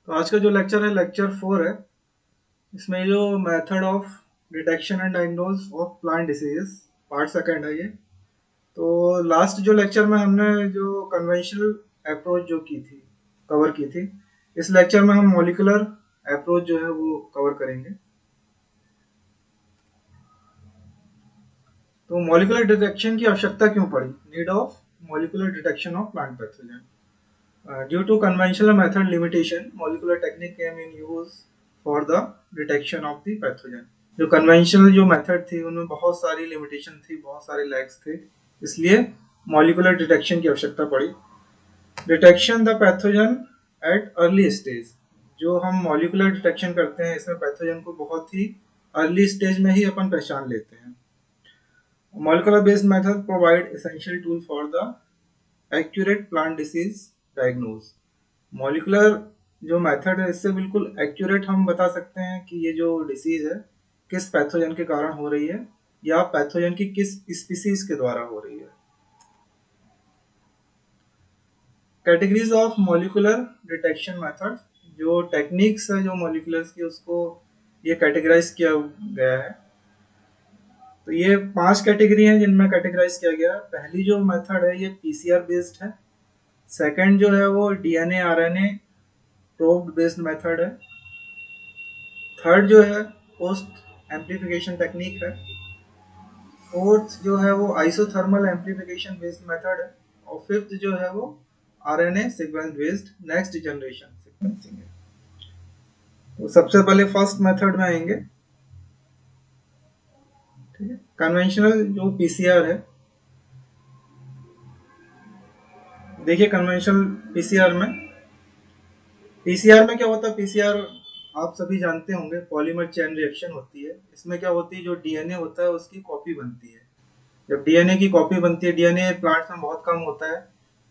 तो आज का जो लेक्चर है लेक्चर 4 है। इसमें जो method of detection and diagnose of plant diseases part second है ये। तो लास्ट जो लेक्चर में हमने जो कन्वेंशनल अप्रोच जो की थी कवर की थी, इस लेक्चर में हम मॉलिक्यूलर अप्रोच जो है वो कवर करेंगे। तो मॉलिक्यूलर डिटेक्शन की आवश्यकता क्यों पड़ी? Need of molecular detection of plant pathogen due to conventional method limitation, molecular technique came in use for the detection of the pathogen। जो कन्वेंशनल जो मेथड थी उनमें बहुत सारी लिमिटेशन थी, बहुत सारे लैग्स थे, इसलिए मॉलिक्यूलर डिटेक्शन की आवश्यकता पड़ी। Detection the pathogen at early stage, जो हम मॉलिक्यूलर डिटेक्शन करते हैं इसमें पैथोजन को बहुत ही अर्ली स्टेज में ही अपन पहचान लेते हैं। Molecular based method provide essential tool for the accurate plant disease diagnose. Molecular जो मेथड है इससे बिल्कुल एक्यूरेट हम बता सकते हैं कि ये जो डिसीज है किस पैथोजन के कारण हो रही है या पैथोजन की किस स्पीसीज के द्वारा हो रही है। Categories of molecular detection method, जो टेक्निक्स है जो मॉलिक्यूलर्स की उसको ये कैटेगराइज किया गया है। तो ये 5 कैटेगरी हैं जिनमें कैटेगराइज किया गया है। पहली जो मेथड है ये पीसीआर बेस्ड है। सेकंड जो है वो DNA RNA probe based method है। थर्ड जो है पोस्ट एम्प्लीफिकेशन टेक्निक है। फोर्थ जो है वो आइसोथर्मल एम्प्लीफिकेशन बेस्ड मेथड है। और फिफ्थ जो है वो RNA sequence based next generation sequencing है। तो सबसे पहले फर्स्ट मेथड में आएंगे, ठीक है। कन्वेंशनल जो पीसीआर है, देखिए कन्वेंशनल पीसीआर में क्या होता है? पीसीआर आप सभी जानते होंगे, पॉलीमर चेन रिएक्शन होती है। इसमें क्या होती है, जो डीएनए होता है उसकी कॉपी बनती है। जब डीएनए की कॉपी बनती है, डीएनए प्लांट्स में बहुत कम होता है,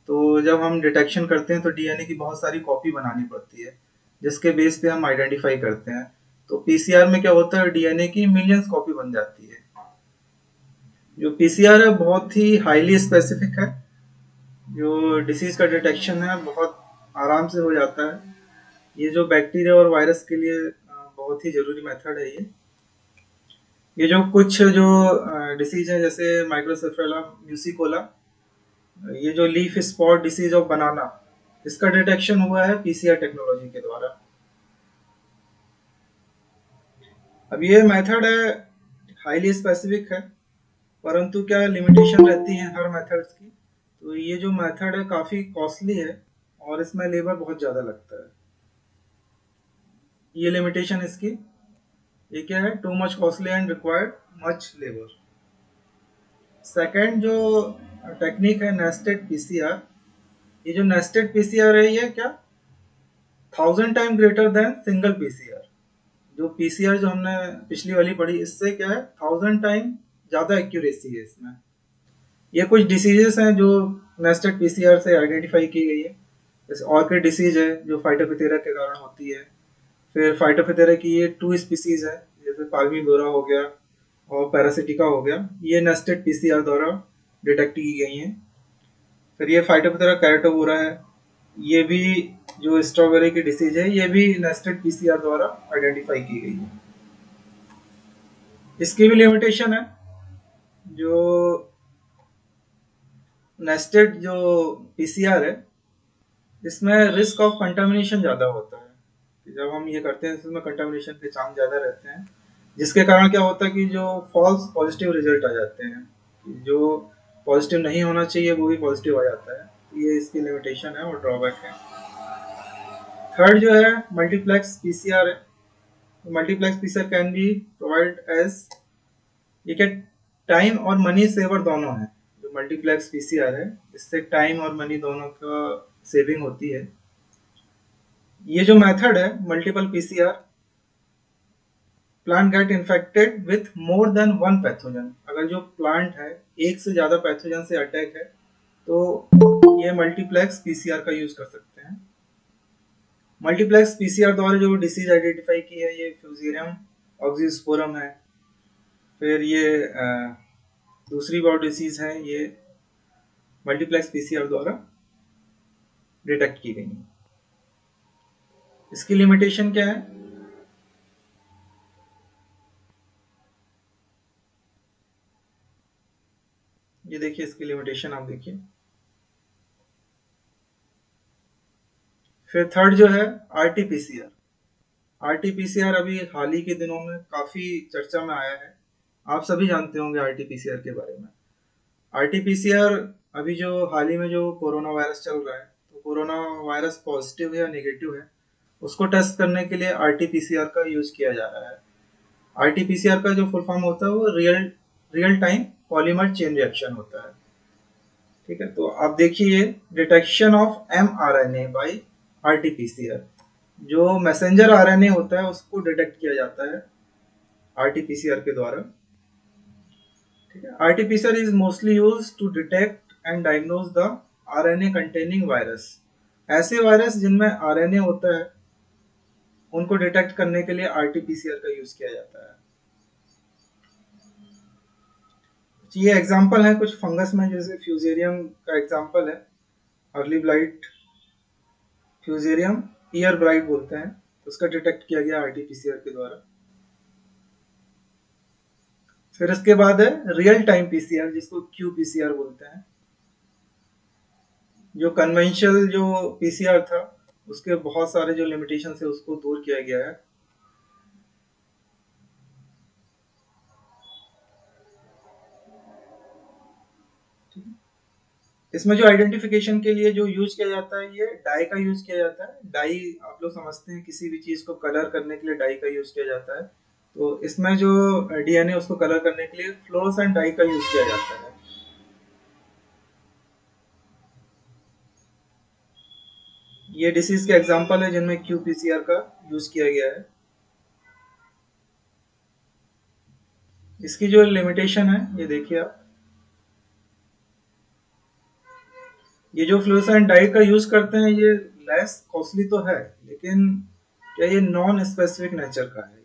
तो जब हम डिटेक्शन करते हैं तो डीएनए की बहुत सारी कॉपी बनानी पड़ती है जिसके बेस पे हम आइडेंटिफाई करते हैं। तो पीसीआर में क्या होता है, डीएनए की मिलियंस कॉपी बन जाती है। जो पीसीआर है बहुत ही हाईली स्पेसिफिक है। जो डिसीज का डिटेक्शन है बहुत आराम से हो जाता है। ये जो बैक्टीरिया और वायरस के लिए बहुत ही जरूरी मेथड है ये जो कुछ जो डिसीज है जैसे माइक्रोसेफेला म्यूसिकोला, ये जो लीफ स्पॉट डिसीज ऑफ बनाना, इसका डिटेक्शन हुआ है पीसीआर टेक्नोलॉजी के द्वारा। अब ये मेथड है हाईली स्पेसिफिक है, परंतु क्या लिमिटेशन रहती है हर मेथड्स की। तो ये जो मेथड है काफी कॉस्टली है और इसमें लेबर बहुत ज्यादा लगता है। ये लिमिटेशन इसकी, ये क्या है, too much costly and required much labour. Second जो टेक्निक है नेस्टेड पीसीआर। ये जो नेस्टेड पीसीआर है ये क्या 1000 time greater than single PCR. जो पीसीआर जो हमने पिछली वाली पढ़ी इससे क्या है 1000 टाइम ज्यादा एक्यूरेसी है इसमें। ये कुछ डिसीजेस हैं जो नेस्टेड पीसीआर से आइडेंटिफाई की गई है। जैसे ऑर्किड डिसीज है जो फाइटोप्थेरा के कारण होती है। फिर फाइटोप्थेरा की ये 2 स्पीसीज है, जैसे पाल्मीबोरा हो गया और पैरासिटिका हो गया, ये नेस्टेड पीसीआर द्वारा डिटेक्ट की गई हैं। फिर ये फाइटोप्थेरा कैरेटोबोरा है, ये भी जो स्ट्रॉबेरी की डिसीज है ये भी नेस्टेड पीसीआर द्वारा आइडेंटिफाई की गई है। इसकी भी लिमिटेशन है। जो नेस्टेड जो पीसीआर है इसमें रिस्क ऑफ कंटामिनेशन ज़्यादा होता है। कि जब हम ये करते हैं इसमें कंटामिनेशन के चांस ज़्यादा रहते हैं, जिसके कारण क्या होता है कि जो फॉल्स पॉजिटिव रिजल्ट आ जाते हैं, कि जो पॉजिटिव नहीं होना चाहिए वो भी पॉजिटिव आ जाता है। ये इसकी लिमिटेशन है और ड्रॉबैक है। थर्ड जो है मल्टीप्लेक्स पीसीआर है। Multiplex PCR can be provide as, ये क्या टाइम और मनी सेवर दोनों है। जो मल्टीप्लेक्स पीसीआर है इससे टाइम और मनी दोनों का सेविंग होती है। ये जो मेथड है multiple PCR, plant get infected with more than one pathogen. अगर जो प्लांट है एक से ज्यादा पैथोजन से अटैक है तो ये मल्टीप्लेक्स पीसीआर का यूज कर सकते हैं। मल्टीप्लेक्स पीसीआर द्वारा जो डिसीज आइडेंटिफाई की है ये फ्यूजेरियम ऑक्सीस्पोरम है। फिर ये दूसरी बहुत डिसीज है ये मल्टीप्लेक्स पीसीआर द्वारा डिटेक्ट की गई है। इसकी लिमिटेशन क्या है? ये देखिए इसकी लिमिटेशन आप देखिए। फिर थर्ड जो है आरटीपीसीआर। आरटीपीसीआर अभी हाल ही के दिनों में काफी चर्चा में आया है। आप सभी जानते होंगे आरटीपीसीआर के बारे में। आरटीपीसीआर अभी जो हाल ही में जो कोरोना वायरस चल रहा है, तो कोरोना वायरस पॉजिटिव है या नेगेटिव है, उसको टेस्ट करने के लिए आरटीपीसीआर का यूज किया जा रहा है। आरटीपीसीआर का जो फुल फॉर्म होता है वो real real time polymer chain reaction होता है। ठीक है, तो आप देखिए detection of mRNA by RTPCR. जो मैसेंजर आरएनए होता है उसको डिटेक्ट किया जाता है आरटीपीसीआर के द्वारा। ठीक है, RTPCR is mostly use to detect and diagnose the RNA containing virus. ऐसे वायरस जिनमें आरएनए होता है उनको डिटेक्ट करने के लिए आरटीपीसीआर का यूज किया जाता है। ये एग्जांपल है कुछ फंगस में, जैसे फ्यूजेरियम का एग्जांपल है, early blight fusarium year bright बोलते हैं, उसका डिटेक्ट किया गया आरटीपीसीआर के द्वारा। फिर इसके बाद है रियल टाइम पीसीआर, जिसको क्यूपीसीआर बोलते हैं। जो कन्वेंशनल जो पीसीआर था उसके बहुत सारे जो लिमिटेशन है उसको दूर किया गया है। इसमें जो आइडेंटिफिकेशन के लिए जो यूज किया जाता है, ये डाई का यूज किया जाता है। डाई आप लोग समझते हैं, किसी भी चीज को कलर करने के लिए डाई का यूज किया जाता है। तो इसमें जो डीएनए उसको कलर करने के लिए फ्लोरोसेंट डाई का यूज किया जाता है। ये डिसीज के एग्जांपल है जिनमें क्यूपीसीआर का यूज किया गया है। इसकी जो लिमिटेशन है ये देखिए आप। ये जो फ्लोरोसेंट डाई का यूज करते हैं ये लेस कॉस्टली तो है, लेकिन क्या ये नॉन स्पेसिफिक नेचर का है।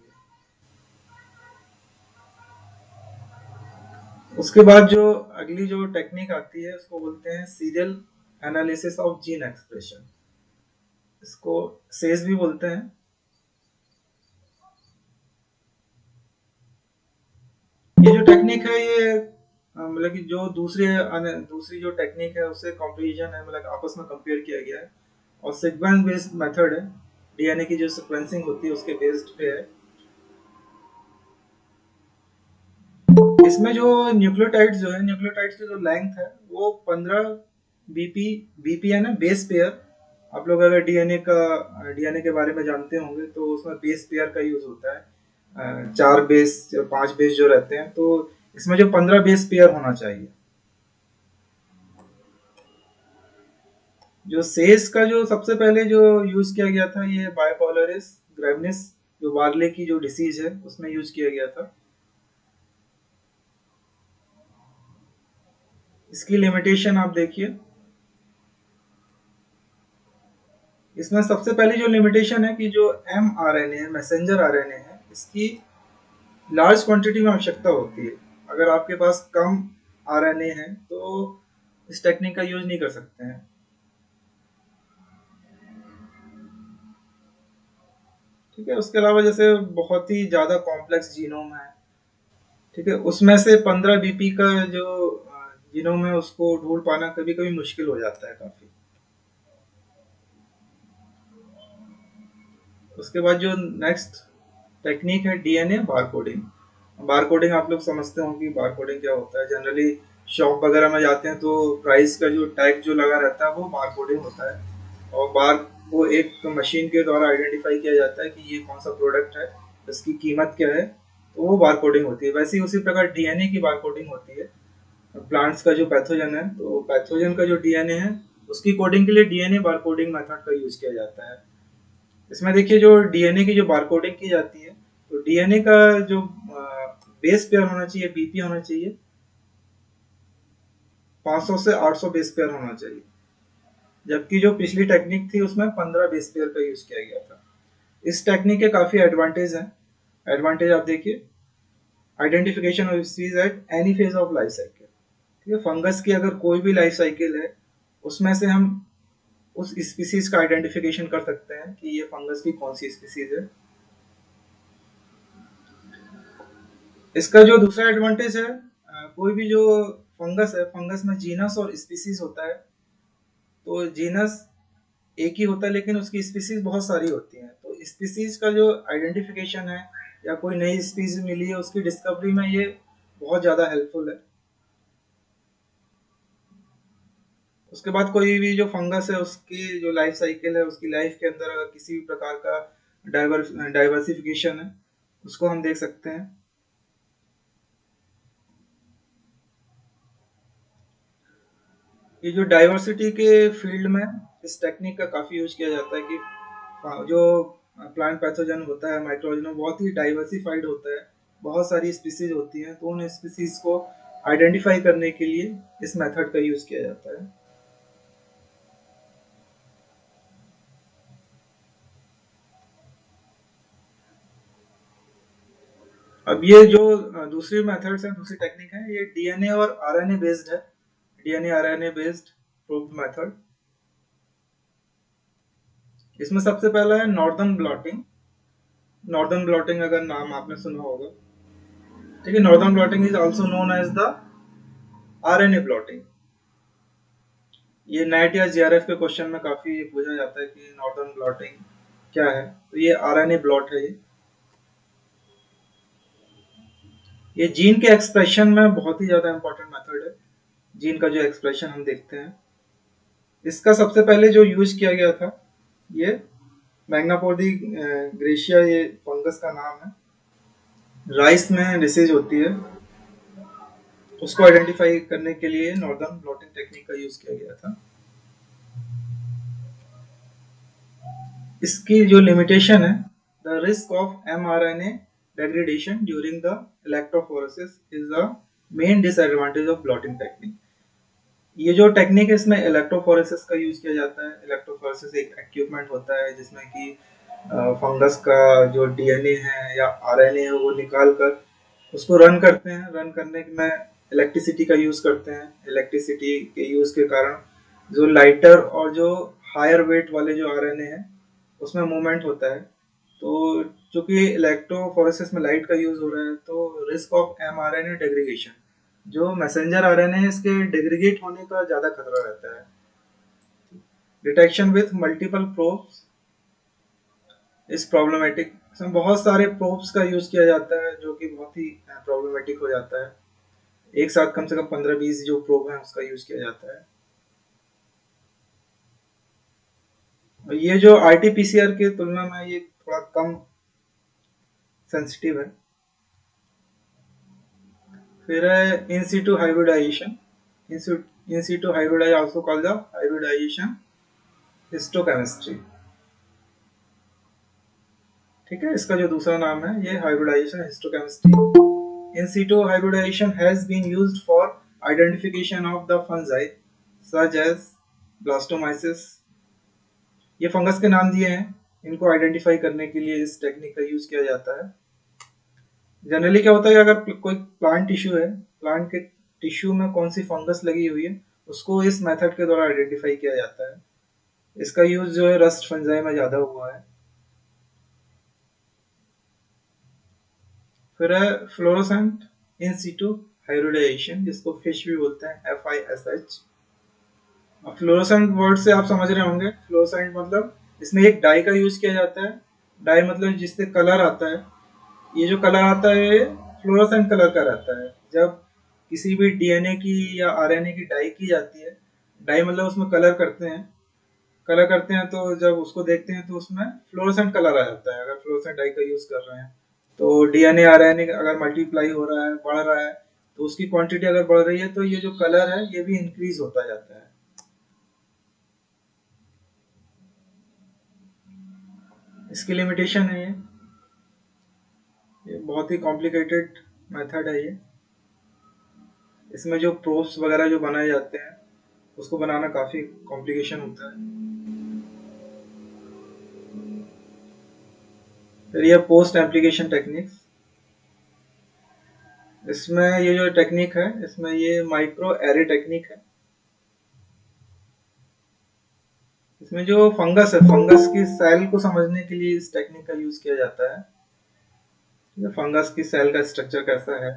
उसके बाद जो अगली जो टेक्निक आती है उसको बोलते हैं serial analysis of gene expression. इसको सेज भी बोलते हैं। ये जो टेक्निक है ये मतलब कि जो दूसरी जो टेक्निक है उससे कंपैरिजन है, मतलब आपस में कंपेयर किया गया है। और सीक्वेंस बेस्ड मेथड है, डीएनए की जो सीक्वेंसिंग होती है उसके बेस्ड पे है। इसमें जो न्यूक्लियोटाइड्स जो है, न्यूक्लियोटाइड्स की जो लेंथ है वो 15 बीपी बीपी है ना, बेस पेयर। आप लोग अगर डीएनए के बारे में जानते होंगे तो उसमें बेस पेयर का यूज होता है। 4 बेस या 5 बेस जो रहते हैं, तो इसमें जो 15 बेस पेयर होना चाहिए। जो सेस का जो सबसे पहले जो यूज किया गया था, ये बायोपोलरिस ग्रेवनिस, जो वार्ले की जो डिसीज है उसमें यूज किया गया था। इसकी लिमिटेशन आप देखिए। इसमें सबसे पहली जो लिमिटेशन है कि जो M R N A messenger R N A है, इसकी लार्ज क्वांटिटी में आवश्यकता होती है। अगर आपके पास कम आर एन ए है तो इस टेक्निक का यूज नहीं कर सकते हैं। ठीक है, उसके अलावा जैसे बहुत ही ज्यादा कॉम्प्लेक्स जीनोम है, ठीक है, उसमें से 15 बीपी का जो जीनोम है उसको ढूंढ पाना कभी कभी मुश्किल हो जाता है काफी। उसके बाद जो नेक्स्ट टेक्निक है डीएनए बारकोडिंग। बारकोडिंग आप लोग समझते हो कि बारकोडिंग क्या होता है। जनरली शॉप वगैरह में जाते हैं तो प्राइस का जो टैग जो लगा रहता है वो बारकोडिंग होता है। और बार वो एक मशीन के द्वारा आइडेंटिफाई किया जाता है कि ये कौन सा प्रोडक्ट है, इसकी कीमत क्या है, तो वो बारकोडिंग होती है। वैसे ही उसी प्रकार डीएनए की बारकोडिंग होती है। प्लांट्स का जो पैथोजन है, तो पैथोजन का जो डीएनए है उसकी कोडिंग के लिए डीएनए बारकोडिंग मेथड का यूज किया जाता है। इसमें देखिए जो डीएनए की जो बारकोडिंग की जाती है, तो डीएनए का जो बेस पेयर होना चाहिए, बीपी होना चाहिए 500 से 800 बेस पेयर होना चाहिए। जबकि जो पिछली टेक्निक थी उसमें 15 बेस पेयर का यूज किया गया था। इस टेक्निक के काफी एडवांटेज हैं। एडवांटेज आप देखिए, identification of species at any phase of life cycle. ठीक है, फंगस की अगर कोई भी लाइफ साइकिल है उसमें से हम उस स्पीसीज का आइडेंटिफिकेशन कर सकते हैं कि ये फंगस की कौन सी स्पीसीज है। इसका जो दूसरा एडवांटेज है, कोई भी जो फंगस है, फंगस में जीनस और स्पीसीज होता है। तो जीनस एक ही होता है लेकिन उसकी स्पीसीज बहुत सारी होती हैं। तो स्पीसीज का जो आइडेंटिफिकेशन है या कोई नई स्पीसीज मिली है उसकी डिस्कवरी में ये बहुत ज़्यादा हेल्पफुल है। उसके बाद कोई भी जो फंगस है उसकी जो लाइफ साइकिल है, उसकी लाइफ के अंदर अगर किसी भी प्रकार का डाइवर्सिफिकेशन है उसको हम देख सकते हैं। ये जो डाइवर्सिटी के फील्ड में इस टेक्निक का काफ़ी यूज किया जाता है कि जो प्लांट पैथोजन होता है, माइक्रोऑर्गेनिज्म बहुत ही डाइवर्सिफाइड होता है, बहुत सारी स्पीसीज होती हैं, तो उन स्पीसीज को आइडेंटिफाई करने के लिए इस मेथड का यूज किया जाता है। अब ये जो दूसरी मेथड्स हैं, दूसरी टेक्निक है, ये डीएनए और आरएनए बेस्ड है। DNA RNA based proof method. इसमें सबसे पहला है नॉर्दर्न ब्लॉटिंग। नॉर्दर्न ब्लॉटिंग अगर नाम आपने सुना होगा, ठीक है। Northern blotting is also known as the RNA blotting. ये नेट या जेआरएफ के क्वेश्चन में काफी पूछा जाता है कि नॉर्दर्न ब्लॉटिंग क्या है। तो ये आरएनए ब्लॉट है। ये जीन के एक्सप्रेशन में बहुत ही ज्यादा इंपॉर्टेंट मेथड है। जीन का जो एक्सप्रेशन हम देखते हैं, इसका सबसे पहले जो यूज किया गया था, ये मैग्नापोडी ग्रेशिया, ये फंगस का नाम है। राइस में डिसीज होती है, उसको आइडेंटिफाई करने के लिए नॉर्दर्न ब्लॉटिंग टेक्निक का यूज किया गया था। इसकी जो लिमिटेशन है, the risk of mRNA degradation during the electrophoresis is the main disadvantage of blotting technique। ये जो टेक्निक है इसमें इलेक्ट्रोफोरेसिस का यूज किया जाता है। इलेक्ट्रोफोरेसिस एक इक्विपमेंट होता है जिसमें कि फंगस का जो डीएनए है या आरएनए है वो निकाल कर उसको रन करते हैं। रन करने में इलेक्ट्रिसिटी का यूज करते हैं। इलेक्ट्रिसिटी के यूज के कारण जो लाइटर और जो हायर वेट वाले जो आरएनए हैं उसमें मूवमेंट होता है। तो चूंकि इलेक्ट्रोफोरेसिस में लाइट का यूज हो रहा है तो रिस्क ऑफ mRNA डेग्रीगेशन, जो मैसेंजर आरएनए है इसके डेग्रीगेट होने का ज्यादा खतरा रहता है। डिटेक्शन विथ मल्टीपल प्रोब्स इस प्रॉब्लमेटिक। इसमें बहुत सारे प्रोब्स का यूज किया जाता है जो कि बहुत ही प्रॉब्लमेटिक हो जाता है। एक साथ कम से कम 15-20 जो प्रोब है उसका यूज किया जाता है। और ये जो आरटीपीसीआर की तुलना में ये थोड़ा कम सेंसिटिव है। फिर है in situ hybridisation. In situ hybridise also called the hybridisation histochemistry, ठीक है। इसका जो दूसरा नाम है ये hybridisation histochemistry. In situ hybridisation has been used for identification of the fungi such as blastomycosis. ये फंगस के नाम दिए हैं, इनको आइडेंटिफाई करने के लिए इस टेक्निक का यूज किया जाता है। जनरली क्या होता है, अगर कोई प्लांट टिश्यू है, प्लांट के टिश्यू में कौन सी फंगस लगी हुई है उसको इस मेथड के द्वारा आइडेंटिफाई किया जाता है। इसका यूज जो है रस्ट फंजाई में ज्यादा हुआ है। फिर है फ्लोरोसेंट इन सीटू हाइब्रिडाइजेशन, जिसको फिश भी बोलते हैं, FISH। फ्लोरोसेंट वर्ड से आप समझ रहे होंगे, फ्लोरोसेंट मतलब इसमें एक डाई का यूज किया जाता है। डाई मतलब जिससे कलर आता है। ये जो कलर आता है ये फ्लोरोसेंट कलर का रहता है। जब किसी भी डीएनए की या आरएनए की डाई की जाती है, डाई मतलब उसमें कलर करते हैं। कलर करते हैं तो जब उसको देखते हैं तो उसमें फ्लोरोसेंट कलर आ जाता है, अगर फ्लोरोसेंट डाई का यूज कर रहे हैं। तो डीएनए आरएनए अगर मल्टीप्लाई हो रहा है, बढ़ रहा है, तो उसकी क्वांटिटी अगर बढ़ रही है तो ये जो कलर है ये भी इंक्रीज होता जाता है। इसकी लिमिटेशन है ये बहुत ही कॉम्प्लिकेटेड मेथड है ये। इसमें जो प्रोब्स वगैरह जो बनाए जाते हैं उसको बनाना काफी कॉम्प्लिकेशन होता है। फिर ये पोस्ट एप्लीकेशन टेक्निक्स। इसमें ये जो टेक्निक है इसमें ये माइक्रो एरे टेक्निक है। इसमें जो फंगस है, फंगस की सेल को समझने के लिए इस टेक्निक का यूज किया जाता है। ये फंगस की सेल का स्ट्रक्चर कैसा है।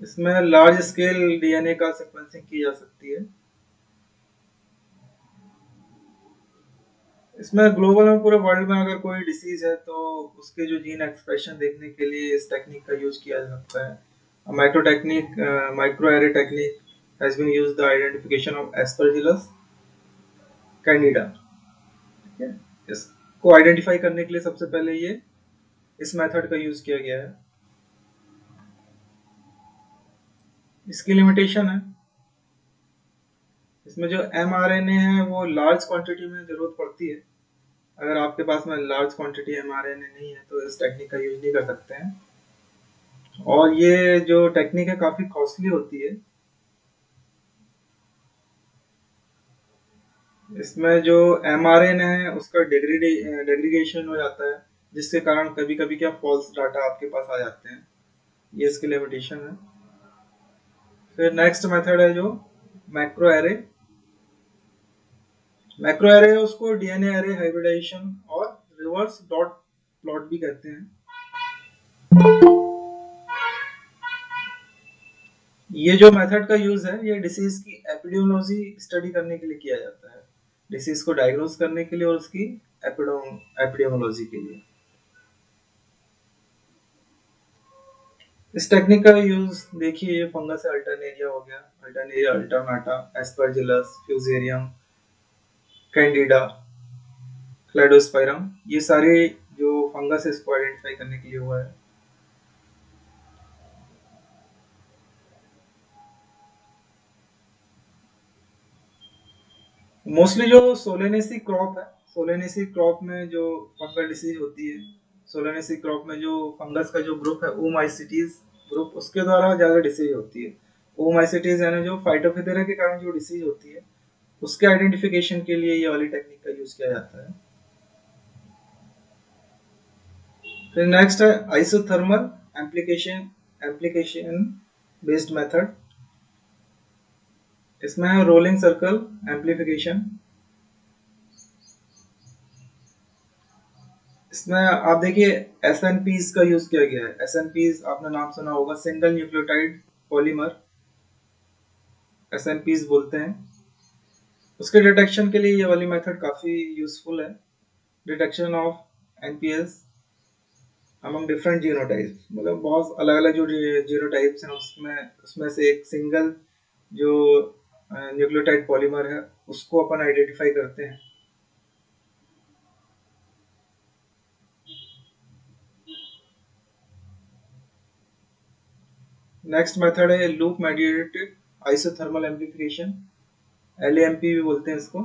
इसमें लार्ज स्केल डीएनए का सीक्वेंसिंग की जा सकती है। इसमें ग्लोबल में पूरे वर्ल्ड में अगर कोई डिसीज है तो उसके जो जीन एक्सप्रेशन देखने के लिए इस टेक्निक का यूज किया जा सकता है। Microarray technique has been used the identification of aspergillus candida. ठीक है, इसको आइडेंटिफाई करने के लिए सबसे पहले ये इस मेथड का यूज किया गया है। इसकी लिमिटेशन है, इसमें जो mRNA है वो लार्ज क्वांटिटी में जरूरत पड़ती है। अगर आपके पास में लार्ज क्वांटिटी mRNA नहीं है तो इस टेक्निक का यूज नहीं कर सकते हैं। और ये जो टेक्निक है काफी कॉस्टली होती है। इसमें जो mRNA है उसका डेग्रीगेशन हो जाता है, जिसके कारण कभी कभी क्या फॉल्स डाटा आपके पास आ जाते हैं। ये इसकी लिमिटेशन है। फिर नेक्स्ट मेथड है जो मैक्रो एरे। मैक्रो एरे है उसको डीएनए एरे हाइब्रिडाइजेशन और रिवर्स डॉट प्लॉट भी कहते हैं। ये जो मेथड का यूज है ये डिसीज की एपिडेमियोलॉजी स्टडी करने के लिए किया जाता है, डिसीज को डायग्नोस करने के लिए और उसकी एपिडेमियोलॉजी के लिए। इस टेक्निक का यूज देखिए, ये फंगस है, अल्टरनेरिया हो गया, अल्टरनेरिया अल्टरनाटा, एस्परजिलस, फ्यूजेरियम, कैंडिडा, क्लेडोस्पाइरम, ये सारे जो फंगस है इसको आइडेंटिफाई करने के लिए हुआ है। मोस्टली जो सोलेनेसी क्रॉप है, सोलेनेसी क्रॉप में जो फंगल डिसीज होती है, सोलेनेसी क्रॉप में जो फंगस का जो ग्रुप है ओमाइसिटीज ग्रुप, उसके द्वारा ज्यादा डिसीज होती है। ओमाइसिटीज यानी जो फाइटोफिथेरा के कारण जो डिसीज होती है उसके आइडेंटिफिकेशन के लिए ये वाली टेक्निक का यूज किया जाता है। फिर नेक्स्ट है आइसोथर्मल एम्प्लीकेशन एप्लीकेशन बेस्ड मेथड। इसमें है रोलिंग सर्कल एम्प्लीफिकेशन। इसमें आप देखिए एस एन पीज का यूज किया गया है। एस एन पीज आपने नाम सुना होगा, single nucleotide polymer, S N Ps बोलते हैं। उसके डिटेक्शन के लिए ये वाली मेथड काफी यूजफुल है। Detection of NPS among different genotypes, मतलब बहुत अलग अलग जो जीनोटाइप्स हैं उसमें उसमें से एक सिंगल जो न्यूक्लियोटाइड पॉलीमर है उसको अपन आइडेंटिफाई करते हैं। नेक्स्ट मेथड है लूप मेडिएटेड आइसोथर्मल एम्प्लीफिकेशन, एलएएमपी भी बोलते हैं इसको।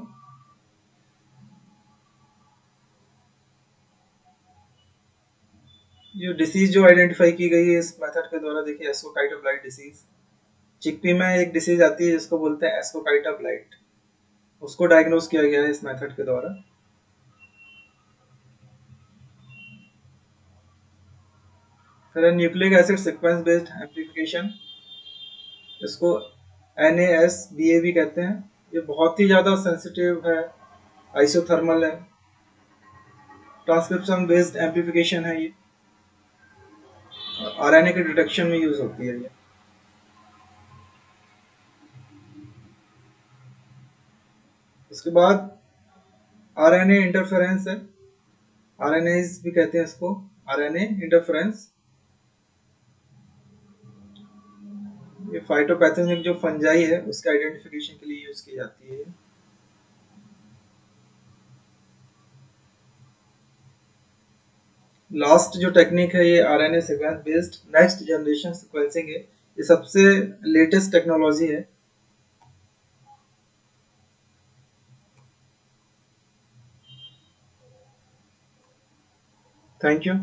जो डिसीज जो आइडेंटिफाई की गई है इस मेथड के द्वारा, देखिए एस्कोकाइटा ब्लाइट डिसीज। चिकपी में एक डिसीज आती है जिसको बोलते हैं एस्कोकाइटा ब्लाइट, उसको डायग्नोस किया गया है इस मेथड के द्वारा। फिर nucleic acid sequence based amplification, इसको NASBA भी कहते हैं। ये बहुत ही ज़्यादा सेंसिटिव है, आइसोथर्मल है, ट्रांसक्रिप्शन बेस्ड एम्प्लीफिकेशन है। ये RNA के डिटेक्शन में यूज होती है ये। उसके बाद RNA इंटरफेरेंस है, RNAs भी कहते हैं इसको, RNA इंटरफेरेंस। ये फाइटोपैथोजेनिक जो फंजाई है उसके आइडेंटिफिकेशन के लिए यूज की जाती है। लास्ट जो टेक्निक है ये RNA sequence based next generation sequencing है। ये सबसे लेटेस्ट टेक्नोलॉजी है। Thank you.